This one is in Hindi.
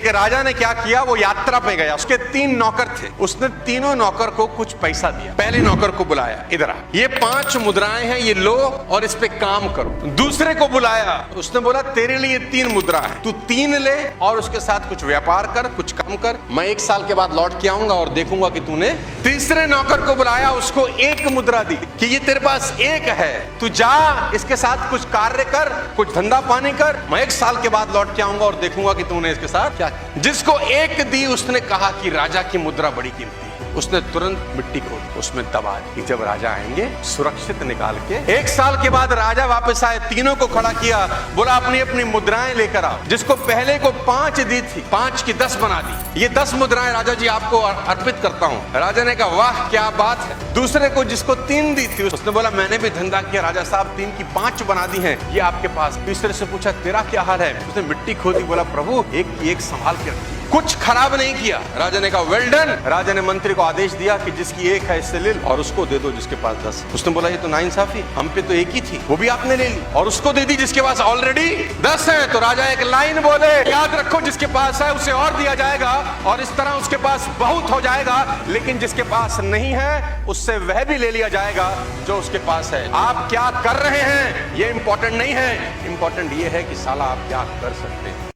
एक राजा ने क्या किया, वो यात्रा पे गया, उसके 3 नौकर थे, उसने तीनों नौकर को कुछ पैसा दिया। पहले नौकर को बुलाया, इधर आ, ये 5 मुद्राएं हैं, ये लो और इस पे काम करो। दूसरे को बुलाया, उसने बोला तेरे लिए 3 मुद्रा है, तू 3 ले और उसके साथ कुछ व्यापार कर, कुछ काम कर, मैं 1 साल के बाद लौट के आऊंगा और देखूंगा कि तूने। तीसरे नौकर को बुलाया, उसको 1 मुद्रा दी कि ये तेरे पास 1 है, तू जा इसके साथ कुछ कार्य कर, कुछ धंधा पानी कर, मैं 1 साल के बाद लौट के आऊंगा और देखूंगा कि तूने इसके साथ क्या। जिसको 1 दी उसने कहा कि राजा की मुद्रा बड़ी कीमती है, उसने तुरंत मिट्टी खोदी, उसमें दबा दी कि जब राजा आएंगे सुरक्षित निकाल के। 1 साल के बाद राजा वापस आए, तीनों को खड़ा किया, बोला अपनी अपनी मुद्राएं लेकर आओ। जिसको पहले को 5 दी थी, 5 की 10 बना दी, ये 10 मुद्राएं राजा जी आपको अर्पित करता हूं। राजा ने कहा वाह क्या बात है। दूसरे को जिसको 3 दी थी, उसने बोला मैंने भी धंधा किया राजा साहब, 3 की 5 बना दी है, ये आपके पास। तीसरे से पूछा तेरा क्या हाल है, उसने मिट्टी खोदी, बोला प्रभु 1 की 1 संभाल के रखी, कुछ खराब नहीं किया। राजा ने कहा वेल डन। राजा ने मंत्री को आदेश दिया कि जिसकी 1 है इससे ले लो और उसको दे दो जिसके पास 10। उसने बोला ये तो नाइंसाफी, हम पे तो 1 ही थी, वो भी आपने ले ली और उसको दे दी जिसके पास ऑलरेडी 10 है। तो राजा एक लाइन बोले, याद रखो जिसके पास है उसे और दिया जाएगा और इस तरह उसके पास बहुत हो जाएगा, लेकिन जिसके पास नहीं है उससे वह भी ले लिया जाएगा जो उसके पास है। आप क्या कर रहे हैं ये इंपॉर्टेंट नहीं है, इंपॉर्टेंट ये है कि साला आप क्या कर सकते हैं।